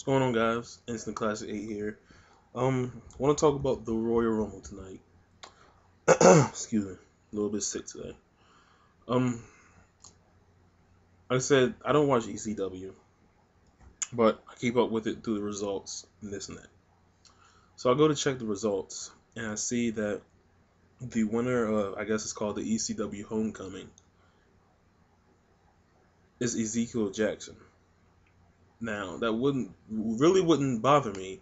What's going on, guys? Instant Classic 8 here. Want to talk about the Royal Rumble tonight. Excuse me, a little bit sick today. Um, like I said, I don't watch ECW, but I keep up with it through the results and this and that. So I go to check the results, and I see that the winner of, I guess it's called the ECW Homecoming, is Ezekiel Jackson. Now, that wouldn't bother me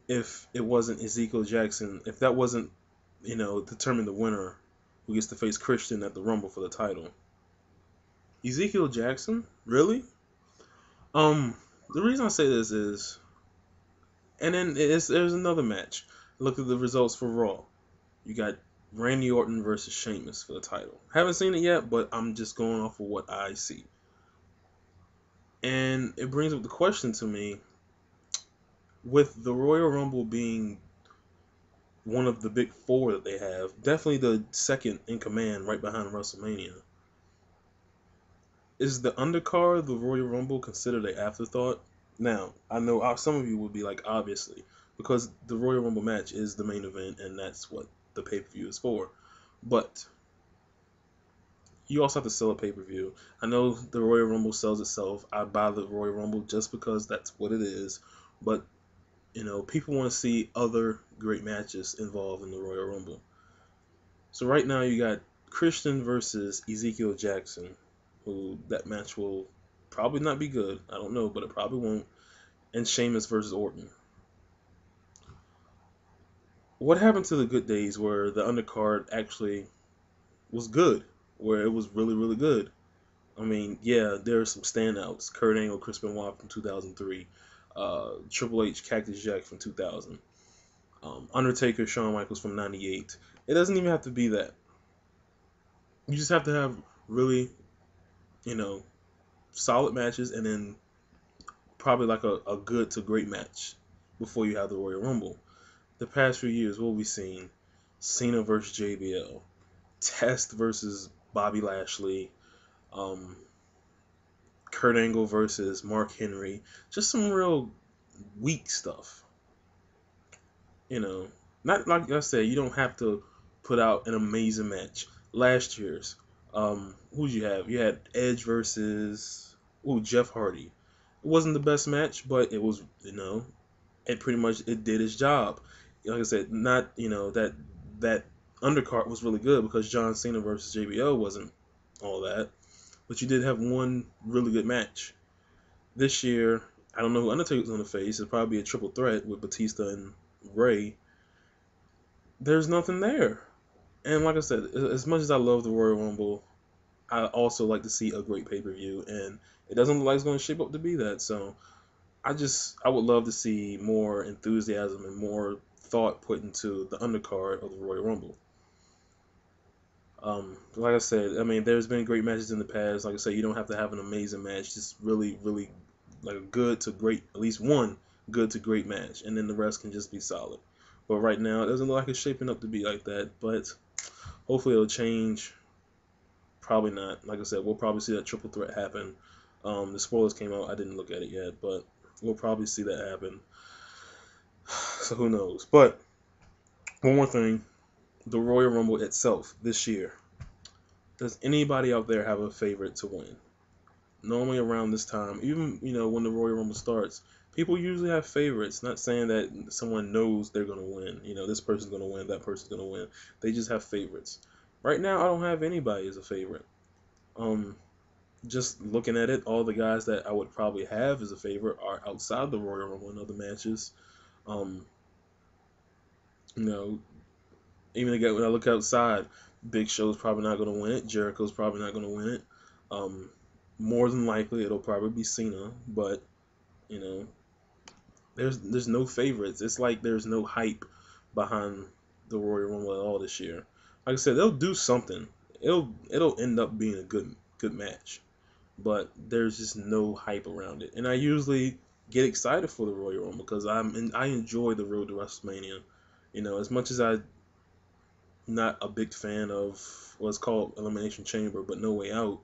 if it wasn't Ezekiel Jackson, if that wasn't, determine the winner who gets to face Christian at the Rumble for the title. Ezekiel Jackson? Really? Um, the reason I say this is, and then there's another match. Look at the results for Raw. You got Randy Orton versus Sheamus for the title. Haven't seen it yet, but I'm just going off of what I see. And it brings up the question to me, with the Royal Rumble being one of the big four that they have, definitely the second in command right behind WrestleMania. Is the undercard, the Royal Rumble, considered an afterthought? Now, I know some of you would be like, obviously, because the Royal Rumble match is the main event, and that's what the pay-per-view is for. But you also have to sell a pay-per-view. I know the Royal Rumble sells itself. I buy the Royal Rumble just because that's what it is. But, people want to see other great matches involved in the Royal Rumble. So right now you got Christian versus Ezekiel Jackson, who that match will probably not be good. I don't know, but it probably won't. And Sheamus versus Orton. What happened to the good days where the undercard actually was good, where it was really, really good? I mean, yeah, there are some standouts. Kurt Angle, Chris Benoit from 2003. Triple H, Cactus Jack from 2000. Undertaker, Shawn Michaels from 98. It doesn't even have to be that. You just have to have really, you know, solid matches, and then probably like a good to great match before you have the Royal Rumble. The past few years, what we've seen: Cena versus JBL, Test versus Bobby Lashley, um, Kurt Angle versus Mark Henry. Just some real weak stuff. You know, not like I said, you don't have to put out an amazing match. Last year's, who'd you have? You had Edge versus Jeff Hardy. It wasn't the best match, but it was, it pretty much it did its job. Like I said, not that undercard was really good because John Cena versus JBL wasn't all that, but you did have one really good match. This year, I don't know who Undertaker's going to face. It'll probably be a triple threat with Batista and Ray. There's nothing there. And like I said, as much as I love the Royal Rumble, I also like to see a great pay-per-view, and it doesn't look like it's going to shape up to be that. So I would love to see more enthusiasm and more thought put into the undercard of the Royal Rumble. Like I said, I mean, there's been great matches in the past. Like I said, you don't have to have an amazing match, just really, really like a good to great, at least one good to great match, and then the rest can just be solid. But right now, it doesn't look like it's shaping up to be like that. But hopefully, it'll change. Probably not. Like I said, we'll probably see that triple threat happen. The spoilers came out. I didn't look at it yet, but we'll probably see that happen. So who knows? But one more thing, the Royal Rumble itself this year. Does anybody out there have a favorite to win? Normally around this time, even when the Royal Rumble starts, people usually have favorites. Not saying that someone knows they're gonna win. This person's gonna win, that person's gonna win. They just have favorites. Right now, I don't have anybody as a favorite. Um, just looking at it, all the guys that I would probably have as a favorite are outside the Royal Rumble in other matches. Um, you know, Even again, when I look outside, Big Show's probably not going to win it. Jericho's probably not going to win it. Um, More than likely, it'll probably be Cena. But you know, there's no favorites. It's like there's no hype behind the Royal Rumble at all this year. Like I said, they'll do something. It'll end up being a good match, but there's just no hype around it. And I usually get excited for the Royal Rumble because I enjoy the road to WrestleMania. As much as I'm not a big fan of what's called Elimination Chamber, but No Way Out.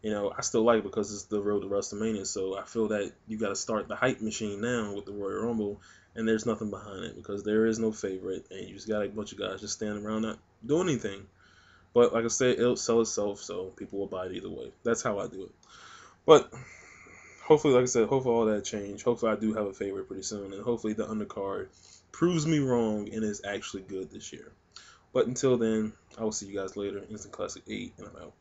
I still like it because it's the road to WrestleMania. So I feel that you got to start the hype machine now with the Royal Rumble, and there's nothing behind it because there is no favorite, and you just got a bunch of guys just standing around not doing anything. But like I said, it'll sell itself, so people will buy it either way. That's how I do it. But hopefully, like I said, hopefully all that change. Hopefully I do have a favorite pretty soon, and hopefully the undercard proves me wrong and is actually good this year. But until then, I will see you guys later. Instant Classic 8, and I'm out.